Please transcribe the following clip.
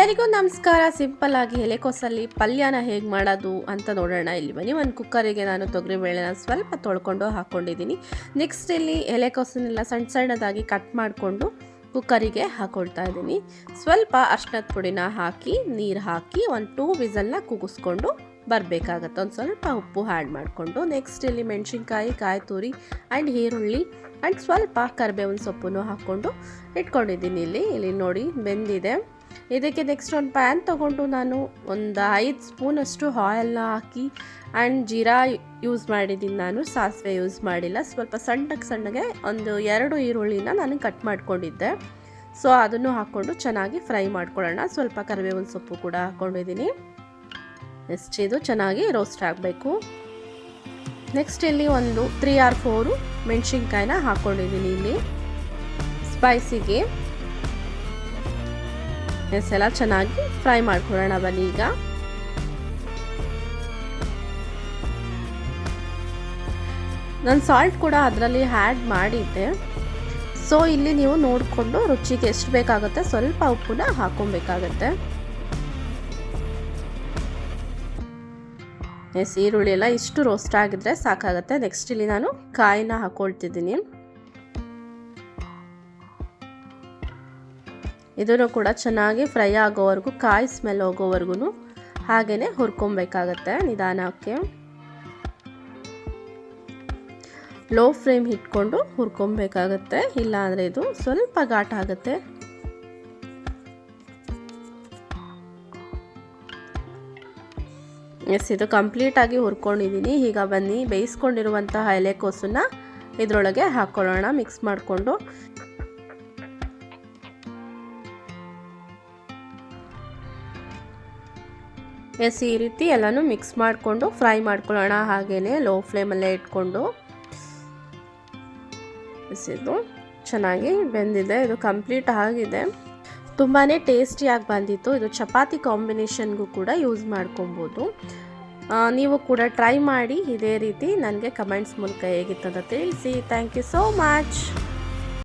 ಎಲ್ಲರಿಗೂ ನಮಸ್ಕಾರ. ಸಿಂಪಲ್ ಆಗಿ ಎಲೆಕೋಸಲ್ಲಿ ಪಲ್ಯನ ಹೇಗೆ ಮಾಡೋದು ಅಂತ ನೋಡೋಣ. ಇಲ್ಲಿ ಬನ್ನಿ. ಒಂದು ಕುಕ್ಕರಿಗೆ ನಾನು ತೊಗರಿಬೇಳೆನ ಸ್ವಲ್ಪ ತೊಳ್ಕೊಂಡು ಹಾಕ್ಕೊಂಡಿದ್ದೀನಿ. ನೆಕ್ಸ್ಟ್ ಇಲ್ಲಿ ಎಲೆಕೋಸನ್ನೆಲ್ಲ ಸಣ್ಣ ಸಣ್ಣದಾಗಿ ಕಟ್ ಮಾಡಿಕೊಂಡು ಕುಕ್ಕರಿಗೆ ಹಾಕ್ಕೊಳ್ತಾ ಇದ್ದೀನಿ. ಸ್ವಲ್ಪ ಅರ್ಶಿನದ ಪುಡಿನ ಹಾಕಿ ನೀರು ಹಾಕಿ ಒಂದು 2 ವಿಸಲ್ನ ಕೂಗಿಸ್ಕೊಂಡು ಬರಬೇಕಾಗತ್ತೆ. ಒಂದು ಸ್ವಲ್ಪ ಉಪ್ಪು ಆ್ಯಡ್ ಮಾಡಿಕೊಂಡು ನೆಕ್ಸ್ಟ್ ಇಲ್ಲಿ ಮೆಣಸಿನ್ಕಾಯಿ, ಕಾಯಿ ತುರಿ ಆ್ಯಂಡ್ ಈರುಳ್ಳಿ ಆ್ಯಂಡ್ ಸ್ವಲ್ಪ ಕರಿಬೇವಿನ ಸೊಪ್ಪನ್ನು ಹಾಕ್ಕೊಂಡು ಇಟ್ಕೊಂಡಿದ್ದೀನಿ. ಇಲ್ಲಿ ನೋಡಿ ಬೆಂದಿದೆ. ಇದಕ್ಕೆ ನೆಕ್ಸ್ಟ್ ಒಂದು ಪ್ಯಾನ್ ತೊಗೊಂಡು ನಾನು ಒಂದು 5 ಸ್ಪೂನಷ್ಟು ಆಯಿಲ್ನ ಹಾಕಿ ಆ್ಯಂಡ್ ಜೀರಾ ಯೂಸ್ ಮಾಡಿದ್ದೀನಿ. ನಾನು ಸಾಸಿವೆ ಯೂಸ್ ಮಾಡಿಲ್ಲ. ಸ್ವಲ್ಪ ಸಣ್ಣಗೆ ಒಂದು 2 ಈರುಳ್ಳಿನ ನಾನು ಕಟ್ ಮಾಡ್ಕೊಂಡಿದ್ದೆ. ಸೊ ಅದನ್ನು ಹಾಕ್ಕೊಂಡು ಚೆನ್ನಾಗಿ ಫ್ರೈ ಮಾಡ್ಕೊಳ್ಳೋಣ. ಸ್ವಲ್ಪ ಕರಿಬೇವಿನ ಸೊಪ್ಪು ಕೂಡ ಹಾಕ್ಕೊಂಡಿದ್ದೀನಿ. ನೆಕ್ಸ್ಟ್ ಇದು ಚೆನ್ನಾಗಿ ರೋಸ್ಟ್ ಆಗಬೇಕು. ನೆಕ್ಸ್ಟ್ ಇಲ್ಲಿ ಒಂದು 3 or 4 ಮೆಣಸಿನ್ಕಾಯಿನ ಹಾಕ್ಕೊಂಡಿದ್ದೀನಿ. ಇಲ್ಲಿ ಸ್ಪೈಸಿಗೆ ಎಲ್ಲ ಚೆನ್ನಾಗಿ ಫ್ರೈ ಮಾಡ್ಕೊಳ್ಳೋಣ. ಬನ್ನಿ ಈಗ ನಾನು ಸಾಲ್ಟ್ ಕೂಡ ಅದರಲ್ಲಿ ಆ್ಯಡ್ ಮಾಡಿದ್ದೆ. ಸೊ ಇಲ್ಲಿ ನೀವು ನೋಡಿಕೊಂಡು ರುಚಿಗೆ ಎಷ್ಟು ಬೇಕಾಗುತ್ತೆ ಸ್ವಲ್ಪ ಉಪ್ಪನ್ನ ಹಾಕ್ಕೊಬೇಕಾಗತ್ತೆ. ಈರುಳ್ಳಿ ಎಲ್ಲ ಇಷ್ಟು ರೋಸ್ಟ್ ಆಗಿದ್ರೆ ಸಾಕಾಗುತ್ತೆ. ನೆಕ್ಸ್ಟ್ ಇಲ್ಲಿ ನಾನು ಕಾಯಿನ ಹಾಕ್ಕೊಳ್ತಿದ್ದೀನಿ. ಇದನ್ನು ಕೂಡ ಚೆನ್ನಾಗಿ ಫ್ರೈ ಆಗೋವರೆಗೂ, ಕಾಯಿ ಸ್ಮೆಲ್ ಹೋಗೋವರೆಗೂ ಹಾಗೇ ಹುರ್ಕೊಬೇಕಾಗತ್ತೆ ನಿಧಾನಕ್ಕೆ. ಲೋ ಫ್ಲೇಮ್ ಇಟ್ಕೊಂಡು ಹುರ್ಕೊಬೇಕಾಗತ್ತೆ, ಇಲ್ಲಾಂದರೆ ಇದು ಸ್ವಲ್ಪ ಘಾಟ ಆಗುತ್ತೆ. ಇದು ಕಂಪ್ಲೀಟಾಗಿ ಹುರ್ಕೊಂಡಿದ್ದೀನಿ. ಈಗ ಬನ್ನಿ ಬೇಯಿಸ್ಕೊಂಡಿರುವಂತಹ ಎಲೆಕೋಸನ್ನ ಇದರೊಳಗೆ ಹಾಕ್ಕೊಳ್ಳೋಣ ಮಿಕ್ಸ್ ಮಾಡಿಕೊಂಡು. ಈ ರೀತಿ ಎಲ್ಲನೂ ಮಿಕ್ಸ್ ಮಾಡಿಕೊಂಡು ಫ್ರೈ ಮಾಡ್ಕೊಳ್ಳೋಣ. ಹಾಗೆಯೇ ಲೋ ಫ್ಲೇಮಲ್ಲೇ ಇಟ್ಕೊಂಡು. ಇದು ಚೆನ್ನಾಗಿ ಬೆಂದಿದೆ. ಇದು ಕಂಪ್ಲೀಟ್ ಆಗಿದೆ. ತುಂಬಾ ಟೇಸ್ಟಿಯಾಗಿ ಬಂದಿತ್ತು. ಇದು ಚಪಾತಿ ಕಾಂಬಿನೇಷನ್ಗೂ ಕೂಡ ಯೂಸ್ ಮಾಡ್ಕೊಬೋದು. ನೀವು ಕೂಡ ಟ್ರೈ ಮಾಡಿ ಇದೇ ರೀತಿ. ನನಗೆ ಕಮೆಂಟ್ಸ್ ಮೂಲಕ ಹೇಗಿತ್ತು ಅಂತ ತಿಳಿಸಿ. Thank you so much.